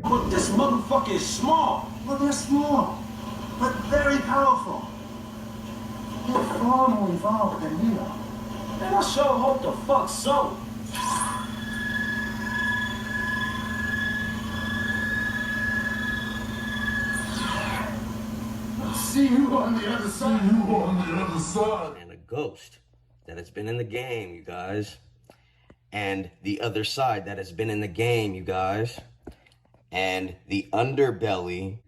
But this motherfucker is small. Well, they're small, but very powerful. They're far more evolved than we are. Man, I sure hope the fuck so. See you on the other side. See you on the other side. And a ghost that has been in the game, you guys. And the other side that has been in the game, you guys. And the underbelly,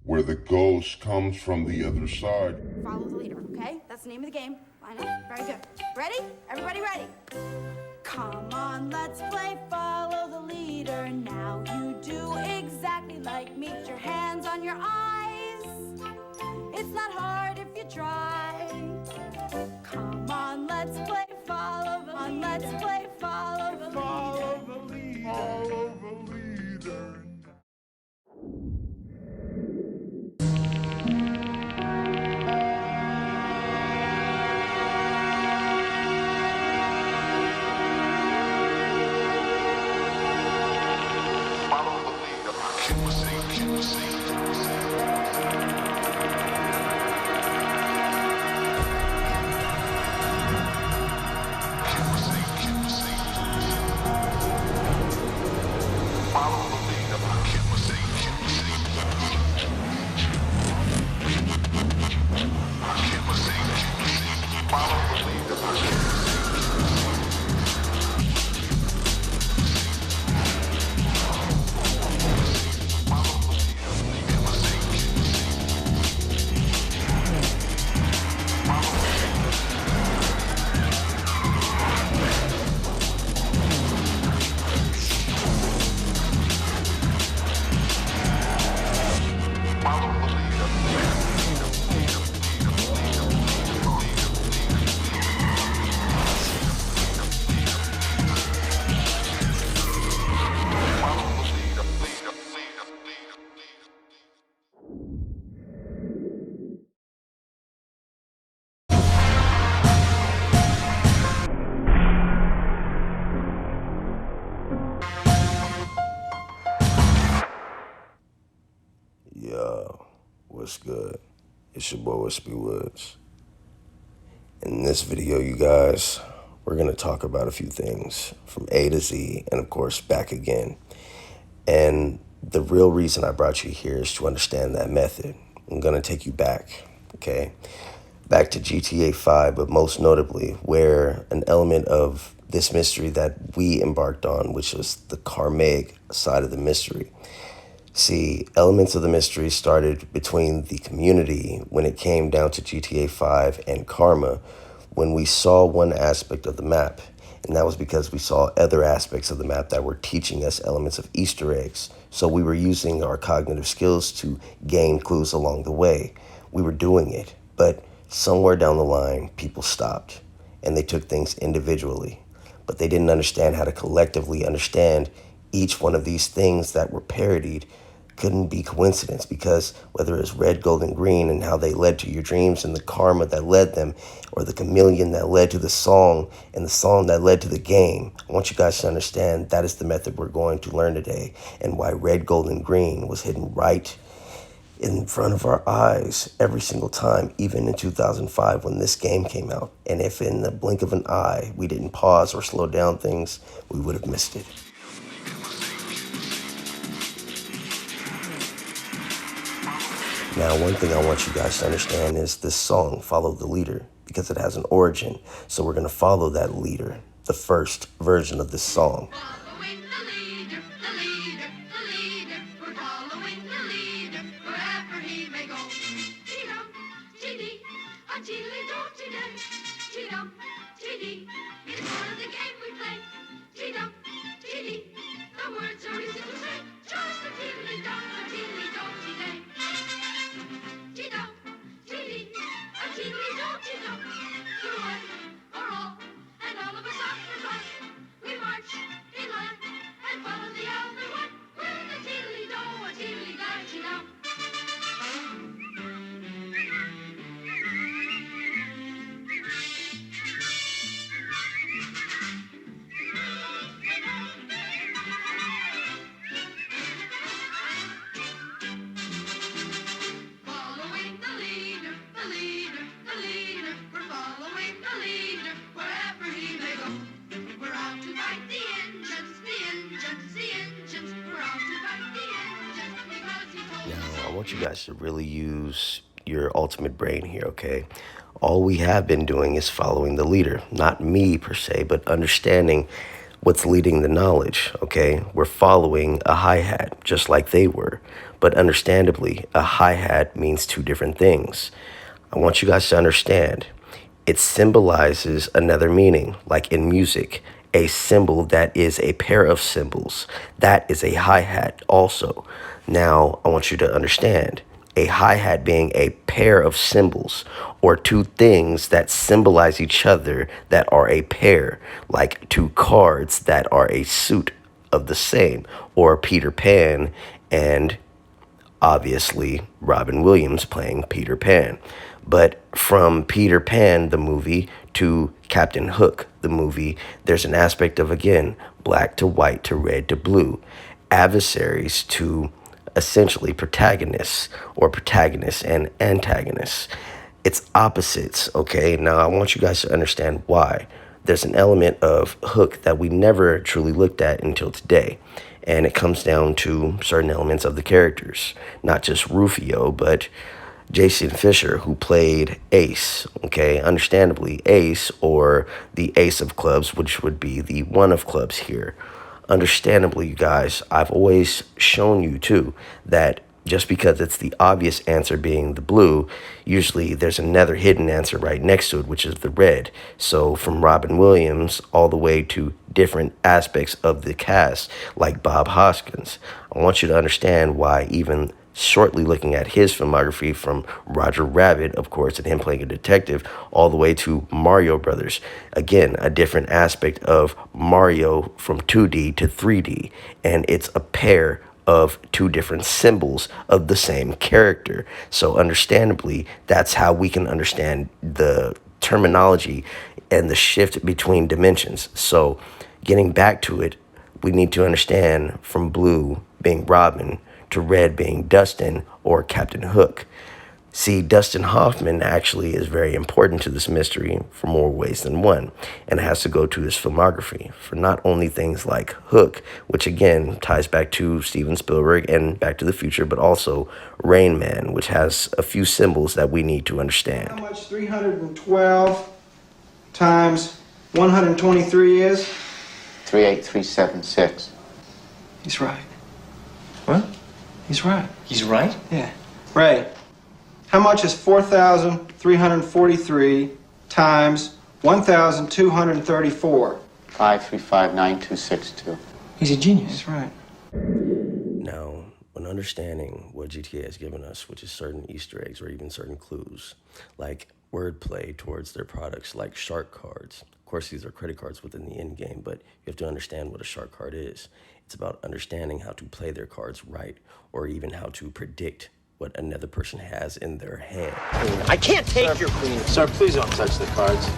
where the ghost comes from the other side. Follow the leader, okay? That's the name of the game. Line up. Very good. Ready? Everybody ready? Come on, let's play follow the leader. Now you do exactly like me. Put your hands on your eyes. It's not hard if you try. Come on, let's play follow the leader. Let's play follow the leader. Follow the leader. Follow the leader. Yo, what's good? It's your boy Wispy Woods. In this video, you guys, we're going to talk about a few things from A to Z and, of course, back again. And the real reason I brought you here is to understand that method. I'm going to take you back, okay? Back to GTA 5, but most notably where an element of this mystery that we embarked on, which was the karmic side of the mystery. See, elements of the mystery started between the community when it came down to GTA 5 and Karma when we saw one aspect of the map. And that was because we saw other aspects of the map that were teaching us elements of Easter eggs. So we were using our cognitive skills to gain clues along the way. We were doing it, but somewhere down the line, people stopped and they took things individually. But they didn't understand how to collectively understand each one of these things that were parodied couldn't be coincidence, because whether it's red, gold, and green and how they led to your dreams and the karma that led them, or the chameleon that led to the song and the song that led to the game, I want you guys to understand that is the method we're going to learn today, and why red, gold, and green was hidden right in front of our eyes every single time, even in 2005 when this game came out. And if in the blink of an eye we didn't pause or slow down things, we would have missed it. Now, one thing I want you guys to understand is this song, Follow the Leader, because it has an origin. So we're going to follow that leader, the first version of this song. Following the leader, the leader, the leader. We're following the leader wherever he may go. Dee-dum, dee-dee, a teedly-dum, dee-dum, dee-dee. It's part of the game we play. Dee-dum, dee-dee. The words are easy to say. Just a teedly-dum, dee-day. Dee-dum, dee-dee, a teedly-dum. For one, for all, and all of us are for fun. We march in line. Now, I want you guys to really use your ultimate brain here, okay? All we have been doing is following the leader, not me per se, but understanding what's leading the knowledge, okay? We're following a hi-hat, just like they were. But understandably, a hi-hat means two different things. I want you guys to understand it symbolizes another meaning, like in music, a symbol that is a pair of cymbals. That is a hi-hat also. Now, I want you to understand a hi-hat being a pair of cymbals or two things that symbolize each other that are a pair, like two cards that are a suit of the same, or Peter Pan and obviously Robin Williams playing Peter Pan. But from Peter Pan, the movie, to Captain Hook, the movie, there's an aspect of, again, black to white to red to blue, adversaries to essentially protagonists or protagonists and antagonists. It's opposites, okay? Now, I want you guys to understand why. There's an element of Hook that we never truly looked at until today. And it comes down to certain elements of the characters, not just Rufio, but Jason Fisher, who played Ace, okay? Understandably, Ace, or the Ace of Clubs, which would be the one of clubs here. Understandably, you guys, I've always shown you too that just because it's the obvious answer being the blue, usually there's another hidden answer right next to it, which is the red. So from Robin Williams all the way to different aspects of the cast, like Bob Hoskins, I want you to understand why even shortly looking at his filmography from Roger Rabbit, of course, and him playing a detective, all the way to Mario Brothers. Again, a different aspect of Mario from 2D to 3D, and it's a pair of two different symbols of the same character. So understandably, that's how we can understand the terminology and the shift between dimensions. So getting back to it, we need to understand from blue being Robin to red being Dustin or Captain Hook. See, Dustin Hoffman actually is very important to this mystery for more ways than one, and it has to go to his filmography for not only things like Hook, which again ties back to Steven Spielberg and Back to the Future, but also Rain Man, which has a few symbols that we need to understand. How much 312 times 123 is? 38376. He's right. What? He's right. He's right? Yeah. Ray, how much is 4,343 times 1,234? 5359262. He's a genius. He's right. Now, when understanding what GTA has given us, which is certain Easter eggs or even certain clues, like wordplay towards their products, like shark cards. Of course, these are credit cards within the end game, but you have to understand what a shark card is. It's about understanding how to play their cards right, or even how to predict what another person has in their hand. I can't take your queen. Sir, please don't touch the cards.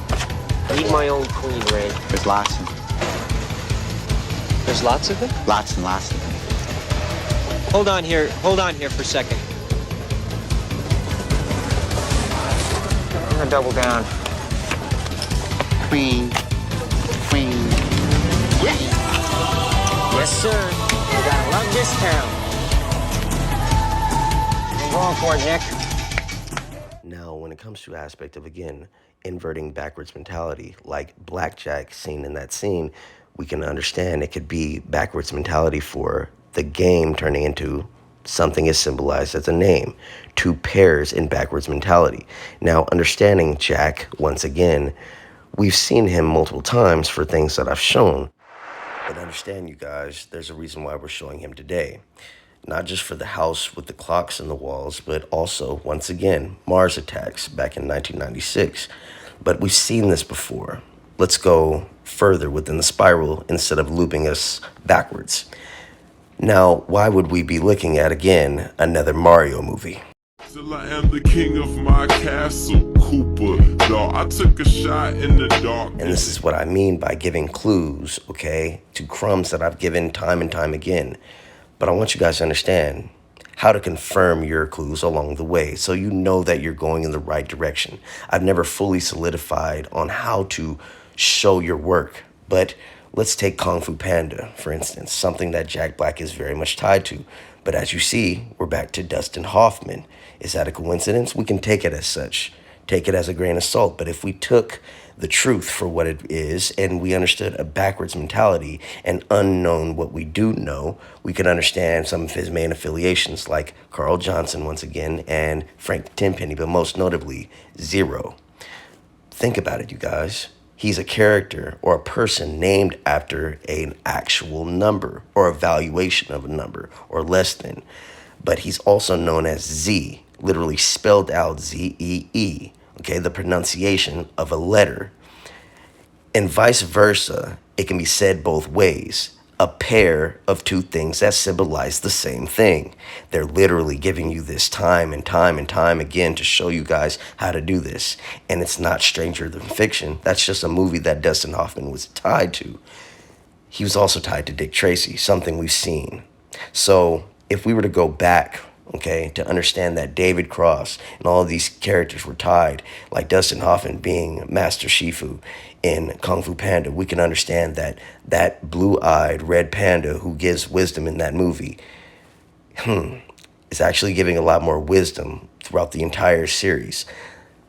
I need my own queen, Ray. There's lots of them. There's lots of them? Lots and lots of them. Hold on here for a second. I'm gonna double down. Queen. Queen. Yes, sir. You gotta love this town. I'm going for it, Nick. Now, when it comes to aspect of, again, inverting backwards mentality, like blackjack seen in that scene, we can understand it could be backwards mentality for the game turning into something is symbolized as a name, two pairs in backwards mentality. Now, understanding Jack, once again, we've seen him multiple times for things that I've shown. But understand, you guys, there's a reason why we're showing him today. Not just for the house with the clocks in the walls, but also, once again, Mars attacks back in 1996. But we've seen this before. Let's go further within the spiral instead of looping us backwards. Now, why would we be looking at, again, another Mario movie? Still I am the king of my castle, Cooper. Dog, I took a shot in the dark. And this is what I mean by giving clues, okay, to crumbs that I've given time and time again. But I want you guys to understand how to confirm your clues along the way so you know that you're going in the right direction. I've never fully solidified on how to show your work, but Let's take Kung Fu Panda, for instance, something that Jack Black is very much tied to. But as you see, we're back to Dustin Hoffman. Is that a coincidence? We can take it as such, take it as a grain of salt. But if we took the truth for what it is and we understood a backwards mentality and unknown what we do know, we could understand some of his main affiliations like Carl Johnson once again and Frank Tenpenny, but most notably Zero. Think about it, you guys. He's a character or a person named after an actual number or a valuation of a number or less than. But he's also known as Z, literally spelled out Z-E-E, okay, the pronunciation of a letter. And vice versa, it can be said both ways. A pair of two things that symbolize the same thing. They're literally giving you this time and time and time again to show you guys how to do this. And it's not Stranger Than Fiction. That's just a movie that Dustin Hoffman was tied to. He was also tied to Dick Tracy, something we've seen. So if we were to go back, okay, to understand that David Cross and all of these characters were tied, like Dustin Hoffman being Master Shifu in Kung Fu Panda, we can understand that that blue-eyed red panda who gives wisdom in that movie is actually giving a lot more wisdom throughout the entire series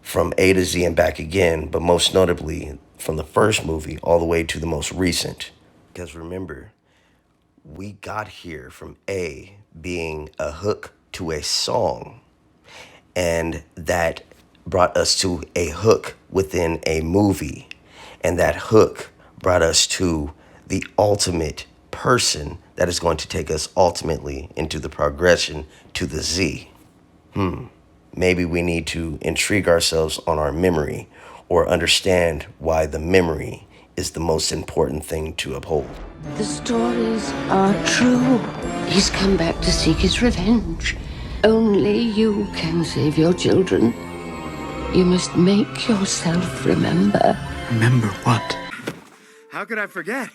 from A to Z and back again, but most notably from the first movie all the way to the most recent. Because remember, we got here from A being a hook to a song, and that brought us to a hook within a movie, and that hook brought us to the ultimate person that is going to take us ultimately into the progression to the Z. Maybe we need to intrigue ourselves on our memory or understand why the memory is the most important thing to uphold. The stories are true. He's come back to seek his revenge. Only you can save your children. You must make yourself remember. Remember what? How could I forget?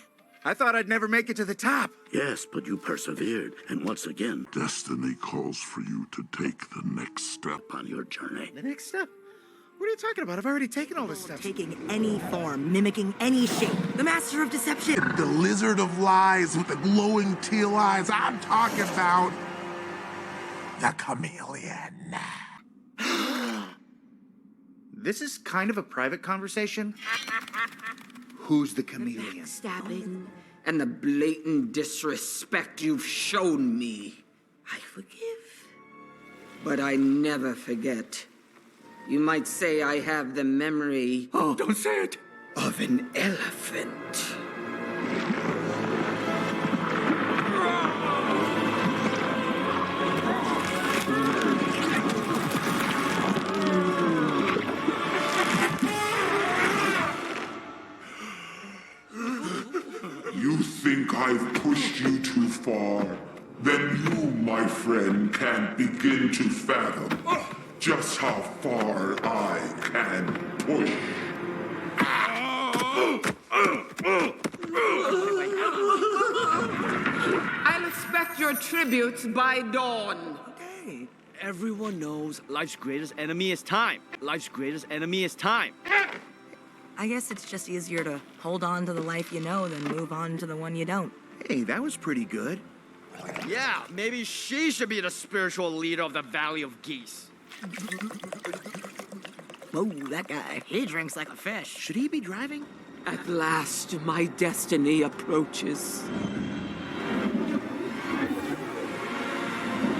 I thought I'd never make it to the top. Yes, but you persevered, and once again, destiny calls for you to take the next step on your journey. The next step? What are you talking about? I've already taken all this stuff. Taking any form, mimicking any shape. The master of deception. The lizard of lies with the glowing teal eyes. I'm talking about the chameleon. This is kind of a private conversation. Who's the chameleon? Stabbing and the blatant disrespect you've shown me. I forgive. But I never forget. You might say I have the memory... Oh, don't say it! ...of an elephant. You think I've pushed you too far? Then you, my friend, can't begin to fathom just how far I can push. I'll expect your tributes by dawn. Okay. Everyone knows life's greatest enemy is time. Life's greatest enemy is time. I guess it's just easier to hold on to the life you know than move on to the one you don't. Hey, that was pretty good. Yeah, maybe she should be the spiritual leader of the Valley of Geese. Whoa, that guy. He drinks like a fish. Should he be driving? At last, my destiny approaches.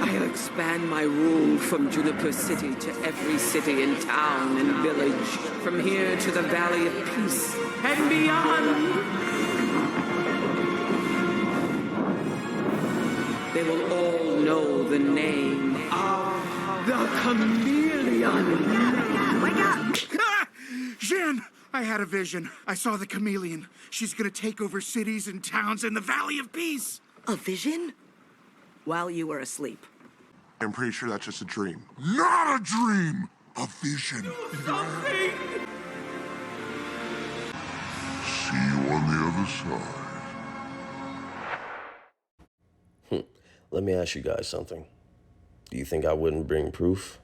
I'll expand my rule from Juniper City to every city and town and village, from here to the Valley of Peace and beyond. They will all know the name of the chameleon. Wake up! Ah! Jen, I had a vision. I saw the chameleon. She's gonna take over cities and towns in the Valley of Peace. A vision? While you were asleep. I'm pretty sure that's just a dream. Not a dream! A vision. See you on the other side. Let me ask you guys something. Do you think I wouldn't bring proof?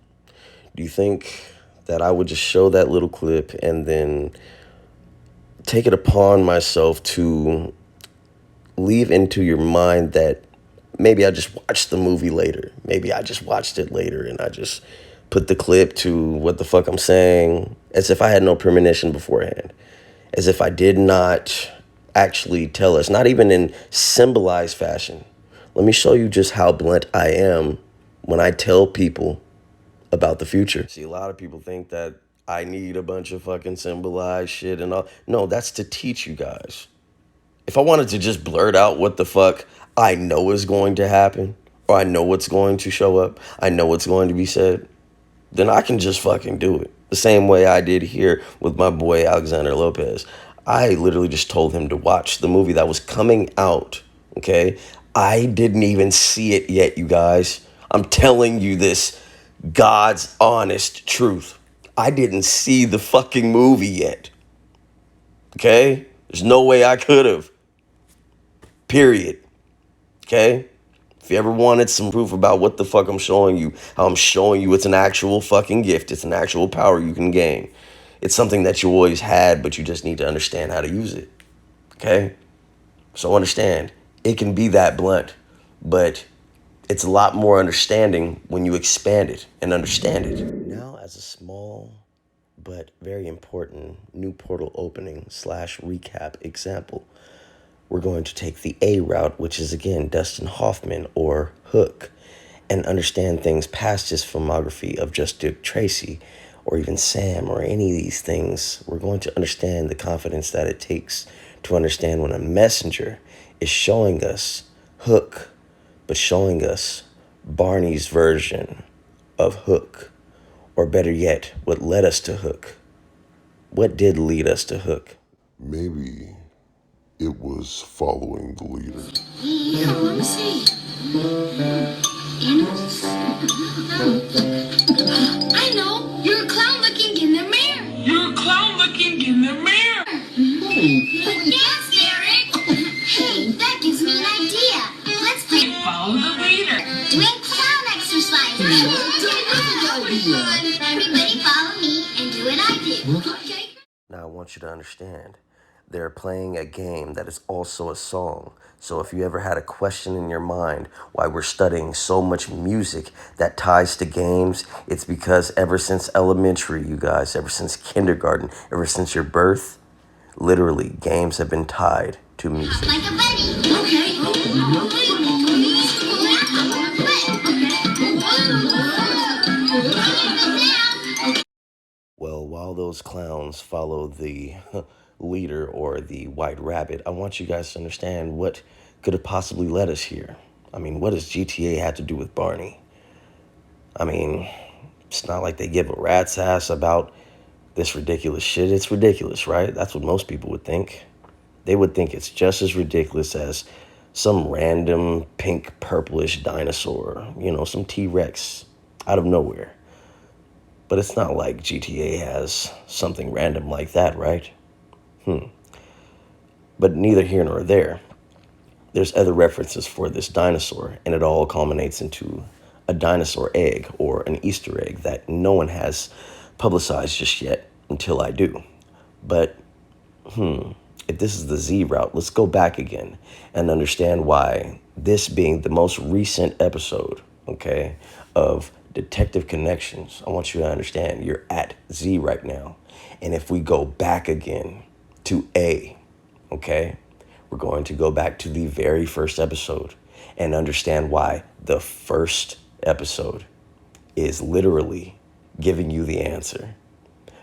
Do you think that I would just show that little clip and then take it upon myself to leave into your mind that maybe I just watched the movie later. Maybe I just watched it later and I just put the clip to what the fuck I'm saying as if I had no premonition beforehand. As if I did not actually tell us, not even in symbolized fashion. Let me show you just how blunt I am when I tell people about the future. See, a lot of people think that I need a bunch of fucking symbolized shit and all. No, that's to teach you guys. If I wanted to just blurt out what the fuck I know is going to happen, or I know what's going to show up, I know what's going to be said, then I can just fucking do it. The same way I did here with my boy Alexander Lopez. I literally just told him to watch the movie that was coming out, okay? I didn't even see it yet, you guys. I'm telling you this God's honest truth. I didn't see the fucking movie yet, okay? There's no way I could have. Period. Okay? If you ever wanted some proof about what the fuck I'm showing you, how I'm showing you it's an actual fucking gift, it's an actual power you can gain. It's something that you always had, but you just need to understand how to use it. Okay? So understand, it can be that blunt, but it's a lot more understanding when you expand it and understand it. Now, as a small but very important new portal opening / recap example, we're going to take the A route, which is, again, Dustin Hoffman or Hook, and understand things past his filmography of just Dick Tracy or even Sam or any of these things. We're going to understand the confidence that it takes to understand when a messenger is showing us Hook, but showing us Barney's version of Hook, or better yet, what led us to Hook. What did lead us to Hook? Maybe it was following the leader. Yeah, let me see. Animals? I know. You're a clown looking in the mirror. You're a clown looking in the mirror. Yes, Derek. Hey, that gives me an idea. Let's play follow the leader. Doing clown exercises. Everybody follow me and do what I do. Okay? Now I want you to understand, they're playing a game that is also a song. So if you ever had a question in your mind why we're studying so much music that ties to games, it's because ever since elementary, you guys, ever since kindergarten, ever since your birth, literally games have been tied to music. Like a bunny. Okay. Well, while those clowns follow the leader or the white rabbit, I want you guys to understand what could have possibly led us here. I mean, what does GTA have to do with Barney? I mean, it's not like they give a rat's ass about this ridiculous shit. It's ridiculous, right? That's what most people would think. They would think it's just as ridiculous as some random pink purplish dinosaur, you know, some T-Rex out of nowhere. But it's not like GTA has something random like that, right? But neither here nor there. There's other references for this dinosaur, and it all culminates into a dinosaur egg or an Easter egg that no one has publicized just yet until I do. But, if this is the Z route, let's go back again and understand why this being the most recent episode, okay, of Detective Connections, I want you to understand you're at Z right now. And if we go back again to A, okay, we're going to go back to the very first episode and understand why the first episode is literally giving you the answer.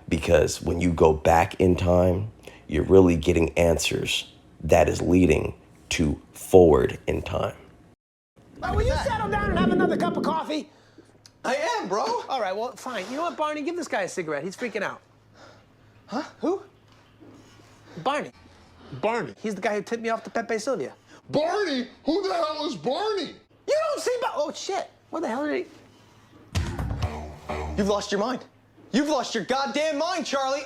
Because when you go back in time, you're really getting answers that is leading to forward in time. Well, will you settle down and have another cup of coffee? I am, bro. All right, well, fine. You know what, Barney? Give this guy a cigarette. He's freaking out. Huh? Who? Barney. Barney. He's the guy who tipped me off to Pepe Sylvia. Barney? Who the hell is Barney? You don't see Oh, shit. What the hell did he... You've lost your mind. You've lost your goddamn mind, Charlie.